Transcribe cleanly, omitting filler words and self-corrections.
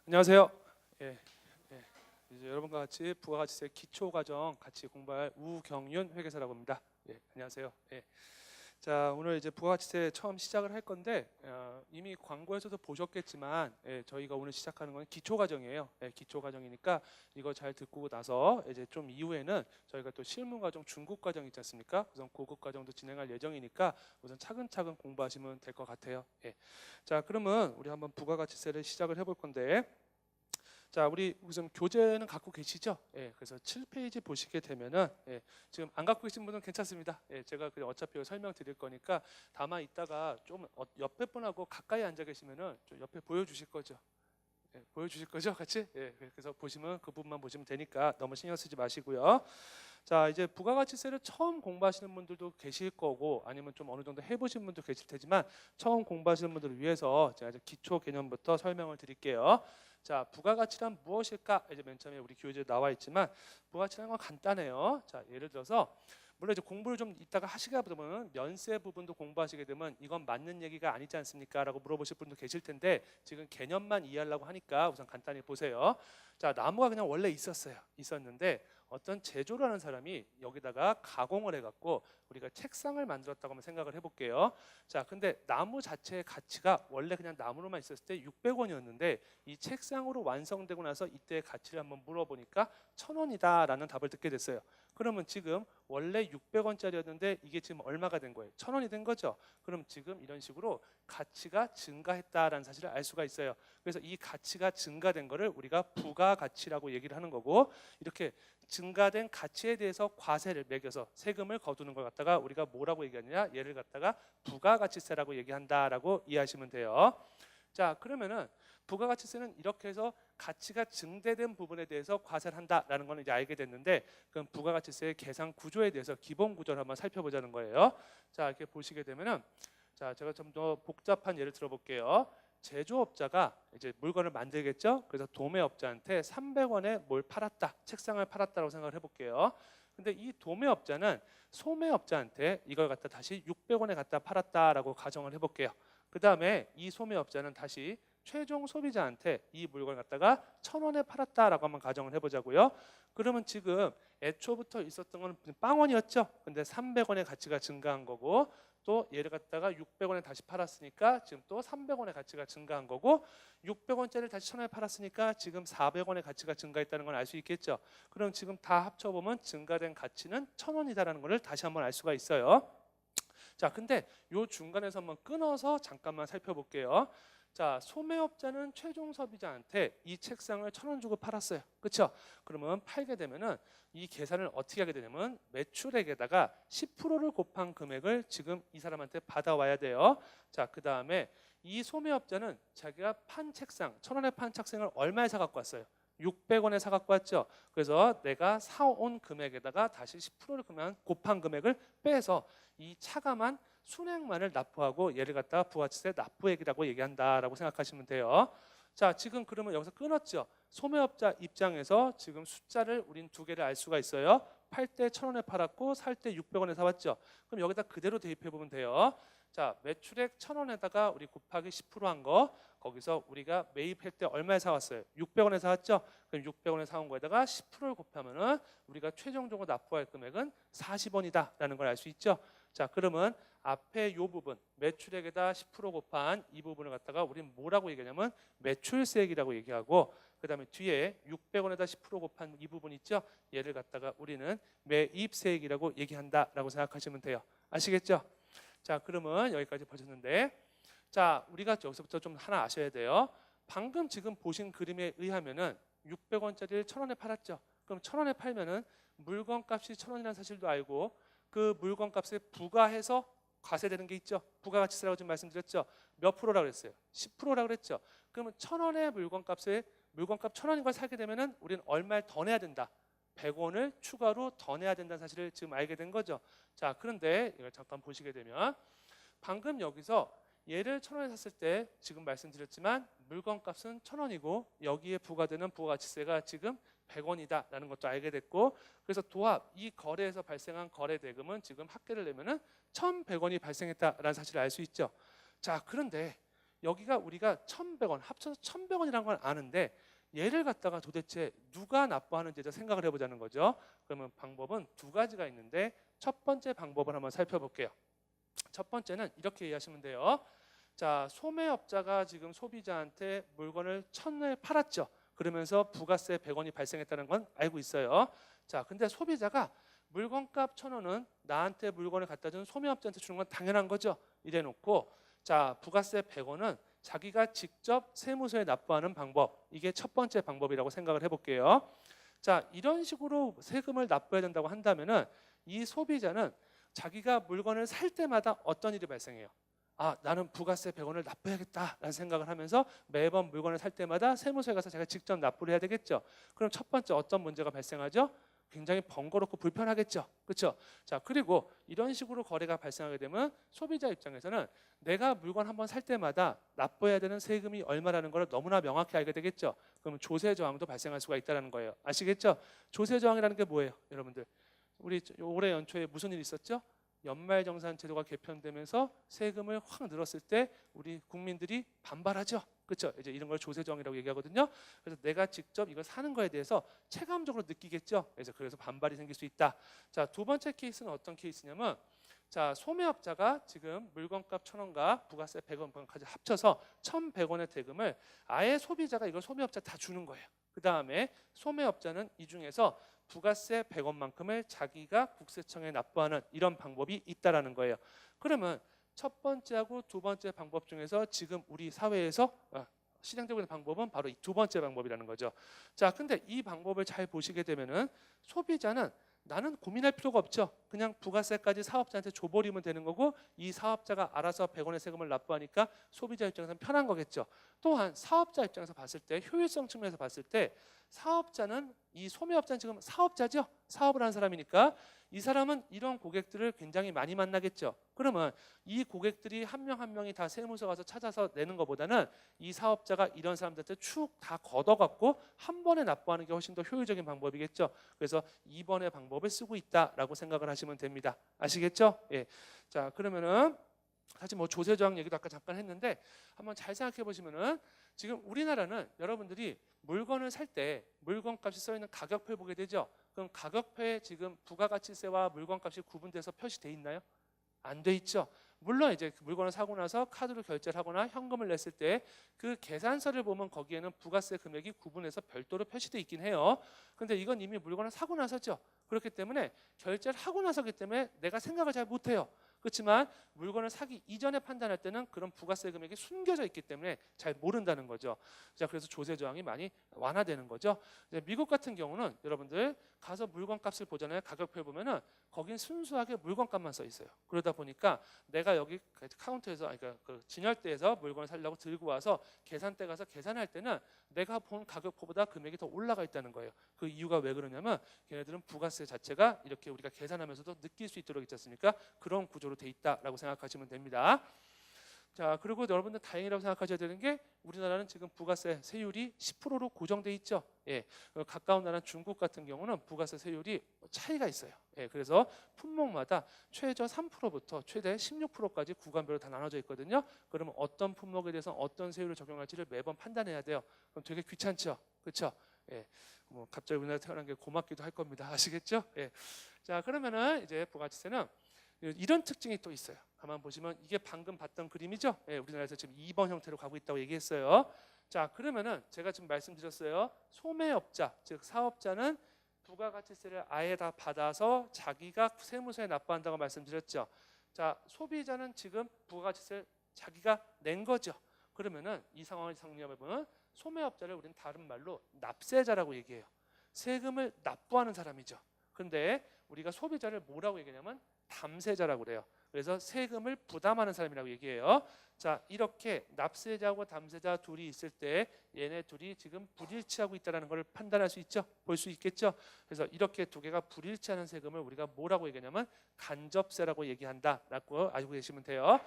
안녕하세요. 예, 예. 이제 여러분과 같이 부가가치세 기초 과정 같이 공부할 우경윤 회계사라고 합니다. 예, 안녕하세요. 예. 자, 오늘 이제 부가가치세 처음 시작을 할 건데 이미 광고에서도 보셨겠지만 저희가 오늘 시작하는 건 기초 과정이에요. 기초 과정이니까 이거 잘 듣고 나서 이제 좀 이후에는 저희가 또 실무 과정, 중급 과정 있지 않습니까? 우선 고급 과정도 진행할 예정이니까 우선 차근차근 공부하시면 될 것 같아요. 예. 자, 그러면 우리 한번 부가가치세를 시작을 해볼 건데. 자, 우리 우선 교재는 갖고 계시죠? 예, 그래서 7페이지 보시게 되면은 지금 안 갖고 계신 분은 괜찮습니다. 제가 어차피 설명드릴 거니까 다만 이따가 좀 옆에 분하고 가까이 앉아 계시면은 좀 옆에 보여주실 거죠? 보여주실 거죠, 같이? 그래서 보시면 그 부분만 보시면 되니까 너무 신경 쓰지 마시고요. 자, 이제 부가가치세를 처음 공부하시는 분들도 계실 거고 아니면 좀 어느 정도 해보신 분도 계실 테지만 처음 공부하시는 분들을 위해서 제가 이제 기초 개념부터 설명을 드릴게요. 자, 부가가치란 무엇일까? 이제 맨 처음에 우리 교재에 나와 있지만 부가가치라는 건 간단해요. 자, 예를 들어서 물론 이제 공부를 좀 이따가 하시게 되면 면세 부분도 공부하시게 되면 이건 맞는 얘기가 아니지 않습니까? 라고 물어보실 분도 계실 텐데 지금 개념만 이해하려고 하니까 우선 간단히 보세요. 자, 나무가 그냥 원래 있었는데 어떤 제조를 하는 사람이 여기다가 가공을 해갖고 우리가 책상을 만들었다고 한번 생각을 해볼게요. 자, 근데 나무 자체의 가치가 원래 그냥 나무로만 있었을 때 600원이었는데 이 책상으로 완성되고 나서 이때의 가치를 한번 물어보니까 1,000원이다라는 답을 듣게 됐어요. 그러면 지금 원래 600원짜리였는데 이게 지금 얼마가 된 거예요? 1,000원이 된 거죠. 그럼 지금 이런 식으로 가치가 증가했다라는 사실을 알 수가 있어요. 그래서 이 가치가 증가된 거를 우리가 부가가치라고 얘기를 하는 거고 이렇게 증가된 가치에 대해서 과세를 매겨서 세금을 거두는 걸 갖다가 우리가 뭐라고 얘기하느냐? 얘를 갖다가 부가가치세라고 얘기한다라고 이해하시면 돼요. 자, 그러면은 부가가치세는 이렇게 해서 가치가 증대된 부분에 대해서 과세를 한다라는 거는 이제 알게 됐는데 그럼 부가가치세의 계산 구조에 대해서 기본 구조를 한번 살펴보자는 거예요. 자, 이렇게 보시게 되면은 자, 제가 좀 더 복잡한 예를 들어볼게요. 제조업자가 이제 물건을 만들겠죠. 그래서 도매업자한테 300원에 뭘 팔았다, 책상을 팔았다라고 생각을 해볼게요. 근데 이 도매업자는 소매업자한테 이걸 갖다 다시 600원에 갖다 팔았다라고 가정을 해볼게요. 그 다음에 이 소매업자는 다시 최종 소비자한테 이 물건을 갖다가 1,000원에 팔았다라고 한번 가정을 해보자고요. 그러면 지금 애초부터 있었던 건 빵원이었죠. 근데 300원의 가치가 증가한 거고 또 얘를 갖다가 600원에 다시 팔았으니까 지금 또 300원의 가치가 증가한 거고 600원짜리를 다시 1,000원에 팔았으니까 지금 400원의 가치가 증가했다는 걸 알 수 있겠죠. 그럼 지금 다 합쳐보면 증가된 가치는 1,000원이다라는 것을 다시 한번 알 수가 있어요. 자, 근데 요 중간에서 한번 끊어서 잠깐만 살펴볼게요. 자, 소매업자는 최종 소비자한테 이 책상을 1,000원 주고 팔았어요. 그렇죠? 그러면 팔게 되면은 이 계산을 어떻게 하게 되냐면 매출액에다가 10%를 곱한 금액을 지금 이 사람한테 받아와야 돼요. 자, 그 다음에 이 소매업자는 자기가 판 책상, 1,000원에 판 책상을 얼마에 사갖고 왔어요? 600원에 사갖고 왔죠. 그래서 내가 사온 금액에다가 다시 10%를 곱한 금액을 빼서 이 차감한 순액만을 납부하고 얘를 갖다가 부가가치세 납부액이라고 얘기한다라고 생각하시면 돼요. 자, 지금 그러면 여기서 끊었죠. 소매업자 입장에서 지금 숫자를 우린 두 개를 알 수가 있어요. 팔 때 1,000원에 팔았고 살 때 600원에 사왔죠. 그럼 여기다 그대로 대입해 보면 돼요. 자, 매출액 1,000원에다가 우리 곱하기 10%한 거 거기서 우리가 매입할 때 얼마에 사왔어요? 600원에 사왔죠? 그럼 600원에 사온 거에다가 10%를 곱하면은 우리가 최종적으로 납부할 금액은 40원이다라는 걸 알 수 있죠. 자, 그러면 앞에 이 부분 매출액에다 10% 곱한 이 부분을 갖다가 우리는 뭐라고 얘기하냐면 매출세액이라고 얘기하고 그 다음에 뒤에 600원에다 10% 곱한 이 부분 있죠? 얘를 갖다가 우리는 매입세액이라고 얘기한다라고 생각하시면 돼요. 아시겠죠? 자, 그러면 여기까지 보셨는데 자, 우리가 여기서부터 좀 하나 아셔야 돼요. 방금 지금 보신 그림에 의하면은 600원짜리를 1,000원에 팔았죠. 그럼 1,000원에 팔면은 물건값이 1,000원이라는 사실도 알고 그 물건값에 부과해서 과세되는 게 있죠. 부가가치세라고 지금 말씀드렸죠. 몇 프로라고 그랬어요? 10%라고 그랬죠. 그러면 1,000원의 물건값에 물건값 1,000원인 걸 사게 되면은 우리는 얼마를 더 내야 된다. 100원을 추가로 더 내야 된다는 사실을 지금 알게 된 거죠. 자, 그런데 이걸 잠깐 보시게 되면 방금 여기서 얘를 1,000원에 샀을 때 지금 말씀드렸지만 물건값은 1,000원이고 여기에 부과되는 부가가치세가 지금 100원이다라는 것도 알게 됐고 그래서 도합 이 거래에서 발생한 거래 대금은 지금 합계를 내면은 1,100원이 발생했다라는 사실을 알 수 있죠. 자, 그런데 여기가 우리가 1,100원 합쳐서 1,100원이라는 걸 아는데 얘를 갖다가 도대체 누가 납부하는지 생각을 해보자는 거죠. 그러면 방법은 두 가지가 있는데 첫 번째 방법을 한번 살펴볼게요. 첫 번째는 이렇게 이해하시면 돼요. 자, 소매업자가 지금 소비자한테 물건을 1,000원에 팔았죠. 그러면서 부가세 100원이 발생했다는 건 알고 있어요. 자, 근데 소비자가 물건값 1,000원은 나한테 물건을 갖다 준 소매업자한테 주는 건 당연한 거죠. 이래 놓고 자, 부가세 100원은 자기가 직접 세무서에 납부하는 방법, 이게 첫 번째 방법이라고 생각을 해볼게요. 자, 이런 식으로 세금을 납부해야 된다고 한다면은 이 소비자는 자기가 물건을 살 때마다 어떤 일이 발생해요? 아, 나는 부가세 100원을 납부해야겠다라는 생각을 하면서 매번 물건을 살 때마다 세무서에 가서 제가 직접 납부를 해야 되겠죠. 그럼 첫 번째 어떤 문제가 발생하죠? 굉장히 번거롭고 불편하겠죠. 그렇죠? 자, 그리고 이런 식으로 거래가 발생하게 되면 소비자 입장에서는 내가 물건 한번 살 때마다 납부해야 되는 세금이 얼마라는 걸 너무나 명확히 알게 되겠죠. 그러면 조세 저항도 발생할 수가 있다는 거예요. 아시겠죠? 조세 저항이라는 게 뭐예요, 여러분들? 우리 올해 연초에 무슨 일 있었죠? 연말정산 제도가 개편되면서 세금을 확 늘었을 때 우리 국민들이 반발하죠. 그렇죠? 이제 이런 걸 조세 저항이라고 얘기하거든요. 그래서 내가 직접 이걸 사는 거에 대해서 체감적으로 느끼겠죠. 그래서 반발이 생길 수 있다. 자, 두 번째 케이스는 어떤 케이스냐면 자, 소매업자가 지금 물건값 1,000원과 부가세 100원까지 합쳐서 1,100원의 대금을 아예 소비자가 이걸 소매업자 다 주는 거예요. 그 다음에 소매업자는 이 중에서 부가세 100원만큼을 자기가 국세청에 납부하는 이런 방법이 있다라는 거예요. 그러면 첫 번째하고 두 번째 방법 중에서 지금 우리 사회에서 실행되고 있는 방법은 바로 이 두 번째 방법이라는 거죠. 자, 근데 이 방법을 잘 보시게 되면은 소비자는 나는 고민할 필요가 없죠. 그냥 부가세까지 사업자한테 줘버리면 되는 거고 이 사업자가 알아서 100원의 세금을 납부하니까 소비자 입장에서는 편한 거겠죠. 또한 사업자 입장에서 봤을 때 효율성 측면에서 봤을 때 사업자는 이 소매업자는 지금 사업자죠. 사업을 하는 사람이니까 이 사람은 이런 고객들을 굉장히 많이 만나겠죠. 그러면 이 고객들이 한 명 한 명이 다 세무서 가서 찾아서 내는 것보다는 이 사업자가 이런 사람들한테 축 다 걷어갖고 한 번에 납부하는 게 훨씬 더 효율적인 방법이겠죠. 그래서 2번의 방법을 쓰고 있다라고 생각을 하시면 됩니다. 아시겠죠? 예. 자, 그러면은 사실 뭐 조세 저항 얘기도 아까 잠깐 했는데 한번 잘 생각해 보시면은 지금 우리나라는 여러분들이 물건을 살 때 물건값이 써 있는 가격표를 보게 되죠. 그럼 가격표에 지금 부가가치세와 물건값이 구분돼서 표시돼 있나요? 안 돼 있죠. 물론 이제 물건을 사고 나서 카드로 결제를 하거나 현금을 냈을 때 그 계산서를 보면 거기에는 부가세 금액이 구분해서 별도로 표시돼 있긴 해요. 근데 이건 이미 물건을 사고 나서죠. 그렇기 때문에 결제를 하고 나서기 때문에 내가 생각을 잘 못해요. 그렇지만 물건을 사기 이전에 판단할 때는 그런 부가세 금액이 숨겨져 있기 때문에 잘 모른다는 거죠. 자, 그래서 조세 저항이 많이 완화되는 거죠. 이제 미국 같은 경우는 여러분들 가서 물건값을 보잖아요. 가격표를 보면은 거긴 순수하게 물건값만 써 있어요. 그러다 보니까 내가 여기 카운터에서 그러니까 그 진열대에서 물건을 살려고 들고 와서 계산대 가서 계산할 때는 내가 본 가격표보다 금액이 더 올라가 있다는 거예요. 그 이유가 왜 그러냐면 걔네들은 부가세 자체가 이렇게 우리가 계산하면서도 느낄 수 있도록 있지 않습니까? 그런 구조로 돼 있다라고 생각하시면 됩니다. 자, 그리고 여러분들 다행이라고 생각하셔야 되는 게 우리나라는 지금 부가세 세율이 10%로 고정돼 있죠. 예, 가까운 나라 중국 같은 경우는 부가세 세율이 차이가 있어요. 예, 그래서 품목마다 최저 3%부터 최대 16%까지 구간별로 다 나눠져 있거든요. 그러면 어떤 품목에 대해서 어떤 세율을 적용할지를 매번 판단해야 돼요. 그럼 되게 귀찮죠, 그렇죠? 예, 뭐 갑자기 우리나라 태어난 게 고맙기도 할 겁니다. 아시겠죠? 예. 자, 그러면은 이제 부가치세는 이런 특징이 또 있어요. 가만 보시면 이게 방금 봤던 그림이죠. 예, 우리나라에서 지금 2번 형태로 가고 있다고 얘기했어요. 자, 그러면은 제가 지금 말씀드렸어요. 소매업자, 즉 사업자는 부가가치세를 아예 다 받아서 자기가 세무서에 납부한다고 말씀드렸죠. 자, 소비자는 지금 부가가치세를 자기가 낸 거죠. 그러면은 이 상황을 정리해 보면 소매업자를 우리는 다른 말로 납세자라고 얘기해요. 세금을 납부하는 사람이죠. 근데 우리가 소비자를 뭐라고 얘기하냐면 담세자라고 그래요. 그래서 세금을 부담하는 사람이라고 얘기해요. 자, 이렇게 납세자하고 담세자 둘이 있을 때 얘네 둘이 지금 불일치하고 있다는 걸 판단할 수 있죠. 볼 수 있겠죠. 그래서 이렇게 두 개가 불일치하는 세금을 우리가 뭐라고 얘기하냐면 간접세라고 얘기한다라고 알고 계시면 돼요.